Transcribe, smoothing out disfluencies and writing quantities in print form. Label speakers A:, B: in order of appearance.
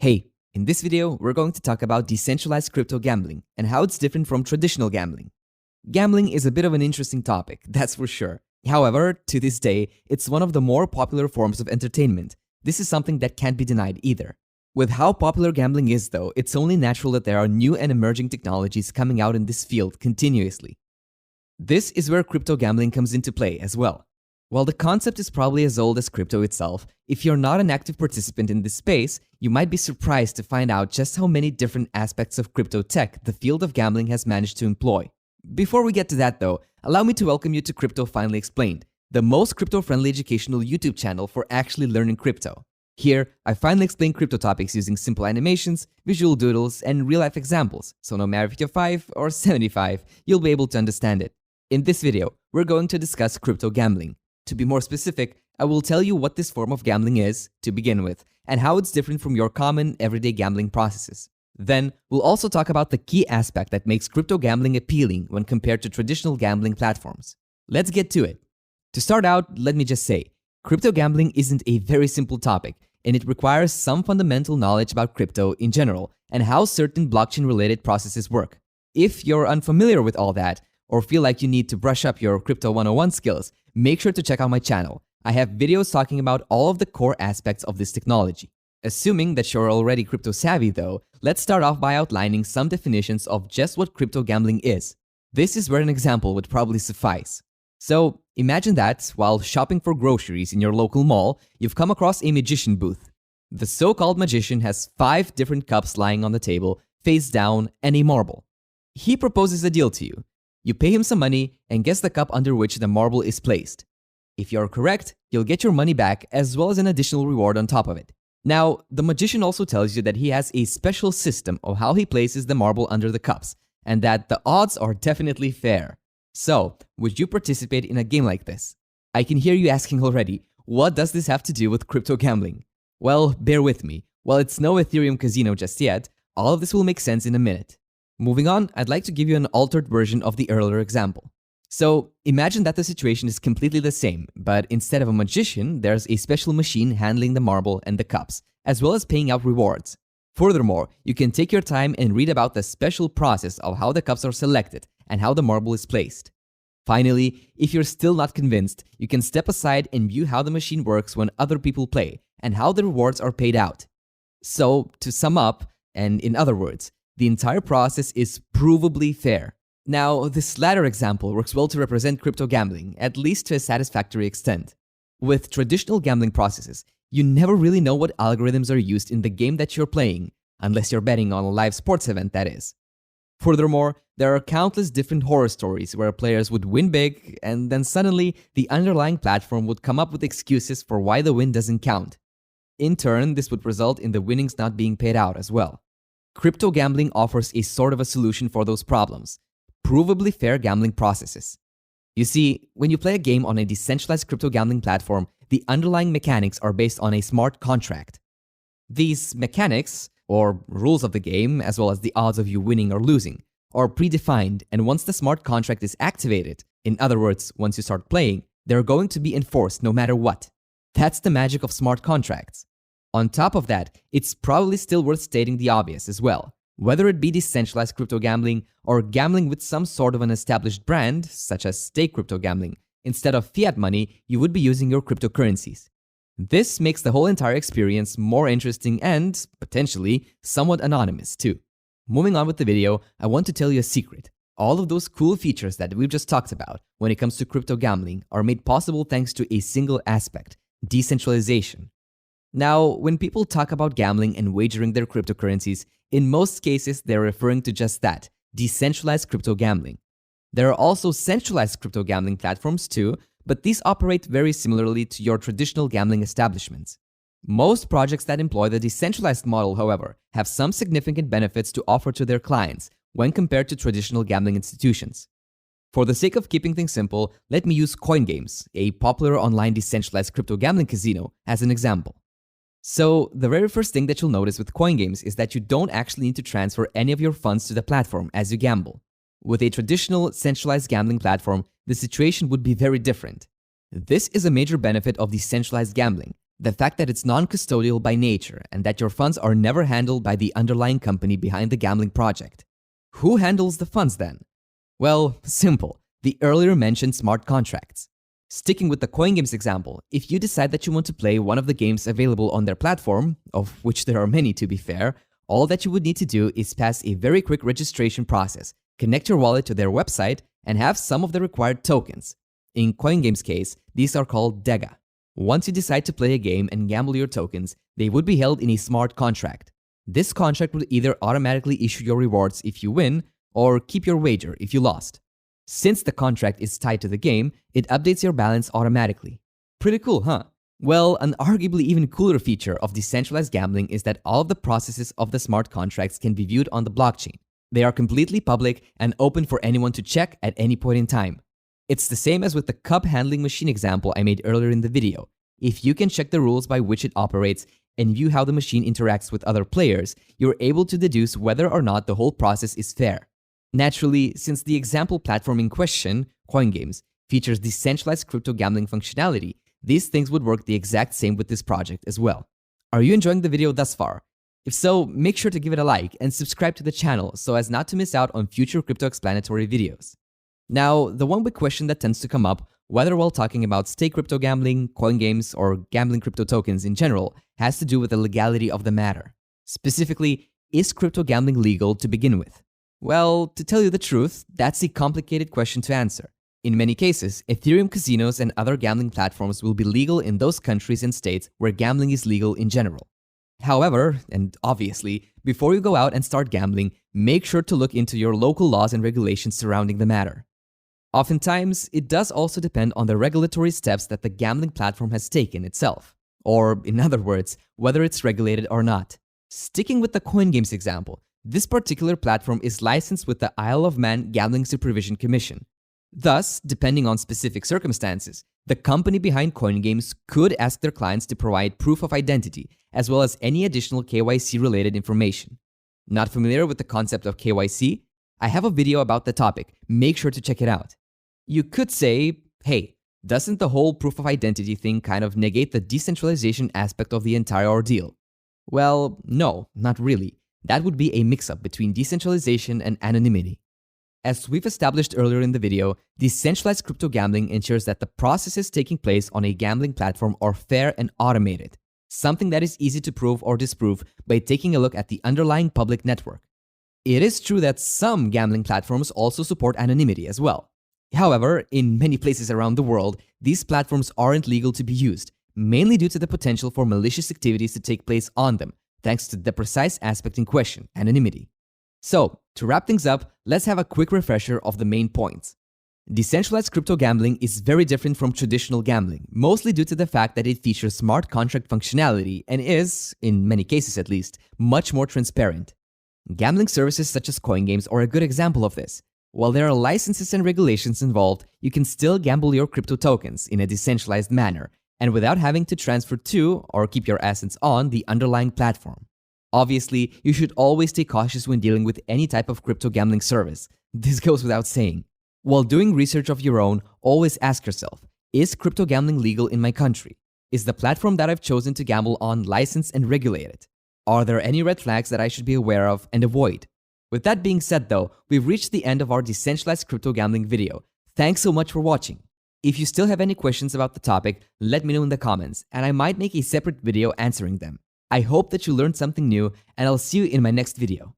A: Hey, in this video, we're going to talk about decentralized crypto gambling and how it's different from traditional gambling. Gambling is a bit of an interesting topic, that's for sure. However, to this day, it's one of the more popular forms of entertainment. This is something that can't be denied either. With how popular gambling is though, it's only natural that there are new and emerging technologies coming out in this field continuously. This is where crypto gambling comes into play as well. While the concept is probably as old as crypto itself, if you're not an active participant in this space, you might be surprised to find out just how many different aspects of crypto tech the field of gambling has managed to employ. Before we get to that though, allow me to welcome you to Crypto Finally Explained, the most crypto-friendly educational YouTube channel for actually learning crypto. Here, I finally explain crypto topics using simple animations, visual doodles, and real-life examples, so no matter if you're 5 or 75, you'll be able to understand it. In this video, we're going to discuss crypto gambling. To be more specific, I will tell you what this form of gambling is, to begin with, and how it's different from your common, everyday gambling processes. Then, we'll also talk about the key aspect that makes crypto gambling appealing when compared to traditional gambling platforms. Let's get to it. To start out, let me just say, crypto gambling isn't a very simple topic, and it requires some fundamental knowledge about crypto in general and how certain blockchain-related processes work. If you're unfamiliar with all that, or feel like you need to brush up your Crypto 101 skills, make sure to check out my channel. I have videos talking about all of the core aspects of this technology. Assuming that you're already crypto savvy though, let's start off by outlining some definitions of just what crypto gambling is. This is where an example would probably suffice. So imagine that, while shopping for groceries in your local mall, you've come across a magician booth. The so-called magician has 5 different cups lying on the table, face down, and a marble. He proposes a deal to you. You pay him some money and guess the cup under which the marble is placed. If you're correct, you'll get your money back as well as an additional reward on top of it. Now, the magician also tells you that he has a special system of how he places the marble under the cups, and that the odds are definitely fair. So, would you participate in a game like this? I can hear you asking already, what does this have to do with crypto gambling? Well, bear with me. While it's no Ethereum casino just yet, all of this will make sense in a minute. Moving on, I'd like to give you an altered version of the earlier example. So, imagine that the situation is completely the same, but instead of a magician, there's a special machine handling the marble and the cups, as well as paying out rewards. Furthermore, you can take your time and read about the special process of how the cups are selected and how the marble is placed. Finally, if you're still not convinced, you can step aside and view how the machine works when other people play and how the rewards are paid out. So, to sum up, and in other words, the entire process is provably fair. Now, this latter example works well to represent crypto gambling, at least to a satisfactory extent. With traditional gambling processes, you never really know what algorithms are used in the game that you're playing, unless you're betting on a live sports event, that is. Furthermore, there are countless different horror stories where players would win big, and then suddenly the underlying platform would come up with excuses for why the win doesn't count. In turn, this would result in the winnings not being paid out as well. Crypto gambling offers a sort of a solution for those problems: provably fair gambling processes. You see, when you play a game on a decentralized crypto gambling platform, the underlying mechanics are based on a smart contract. These mechanics, or rules of the game, as well as the odds of you winning or losing, are predefined, and once the smart contract is activated, in other words, once you start playing, they're going to be enforced no matter what. That's the magic of smart contracts. On top of that, it's probably still worth stating the obvious as well. Whether it be decentralized crypto gambling or gambling with some sort of an established brand, such as stake crypto gambling, instead of fiat money, you would be using your cryptocurrencies. This makes the whole entire experience more interesting and, potentially, somewhat anonymous too. Moving on with the video, I want to tell you a secret. All of those cool features that we've just talked about when it comes to crypto gambling are made possible thanks to a single aspect: decentralization. Now, when people talk about gambling and wagering their cryptocurrencies, in most cases they're referring to just that: decentralized crypto gambling. There are also centralized crypto gambling platforms too, but these operate very similarly to your traditional gambling establishments. Most projects that employ the decentralized model, however, have some significant benefits to offer to their clients when compared to traditional gambling institutions. For the sake of keeping things simple, let me use CoinGames, a popular online decentralized crypto gambling casino, as an example. So, the very first thing that you'll notice with CoinGames is that you don't actually need to transfer any of your funds to the platform as you gamble. With a traditional centralized gambling platform, the situation would be very different. This is a major benefit of decentralized gambling, The fact that it's non-custodial by nature and that your funds are never handled by the underlying company behind the gambling project. Who handles the funds then? Well, simple. The earlier mentioned smart contracts. Sticking with the CoinGames example, if you decide that you want to play one of the games available on their platform, of which there are many to be fair, all that you would need to do is pass a very quick registration process, connect your wallet to their website, and have some of the required tokens. In CoinGames' case, these are called DEGA. Once you decide to play a game and gamble your tokens, they would be held in a smart contract. This contract would either automatically issue your rewards if you win, or keep your wager if you lost. Since the contract is tied to the game, it updates your balance automatically. Pretty cool, huh? Well, an arguably even cooler feature of decentralized gambling is that all of the processes of the smart contracts can be viewed on the blockchain. They are completely public and open for anyone to check at any point in time. It's the same as with the cup handling machine example I made earlier in the video. If you can check the rules by which it operates and view how the machine interacts with other players, you're able to deduce whether or not the whole process is fair. Naturally, since the example platform in question, CoinGames, features decentralized crypto gambling functionality, these things would work the exact same with this project as well. Are you enjoying the video thus far? If so, make sure to give it a like and subscribe to the channel so as not to miss out on future crypto explanatory videos. Now, the one big question that tends to come up, whether while talking about stake crypto gambling, CoinGames, or gambling crypto tokens in general, has to do with the legality of the matter. Specifically, is crypto gambling legal to begin with? Well, to tell you the truth, that's a complicated question to answer. In many cases, Ethereum casinos and other gambling platforms will be legal in those countries and states where gambling is legal in general. However, and obviously, before you go out and start gambling, make sure to look into your local laws and regulations surrounding the matter. Oftentimes, it does also depend on the regulatory steps that the gambling platform has taken itself, or in other words, whether it's regulated or not. Sticking with the CoinGames example, this particular platform is licensed with the Isle of Man Gambling Supervision Commission. Thus, depending on specific circumstances, the company behind CoinGames could ask their clients to provide proof of identity, as well as any additional KYC-related information. Not familiar with the concept of KYC? I have a video about the topic, make sure to check it out. You could say, hey, doesn't the whole proof of identity thing kind of negate the decentralization aspect of the entire ordeal? Well, no, not really. That would be a mix-up between decentralization and anonymity. As we've established earlier in the video, decentralized crypto gambling ensures that the processes taking place on a gambling platform are fair and automated, something that is easy to prove or disprove by taking a look at the underlying public network. It is true that some gambling platforms also support anonymity as well. However, in many places around the world, these platforms aren't legal to be used, mainly due to the potential for malicious activities to take place on them, thanks to the precise aspect in question, anonymity. So, to wrap things up, let's have a quick refresher of the main points. Decentralized crypto gambling is very different from traditional gambling, mostly due to the fact that it features smart contract functionality and is, in many cases at least, much more transparent. Gambling services such as CoinGames are a good example of this. While there are licenses and regulations involved, you can still gamble your crypto tokens in a decentralized manner, and without having to transfer to or keep your assets on the underlying platform. Obviously, you should always stay cautious when dealing with any type of crypto gambling service. This goes without saying. While doing research of your own, always ask yourself, is crypto gambling legal in my country? Is the platform that I've chosen to gamble on licensed and regulated? Are there any red flags that I should be aware of and avoid? With that being said though, we've reached the end of our decentralized crypto gambling video. Thanks so much for watching. If you still have any questions about the topic, let me know in the comments, and I might make a separate video answering them. I hope that you learned something new, and I'll see you in my next video.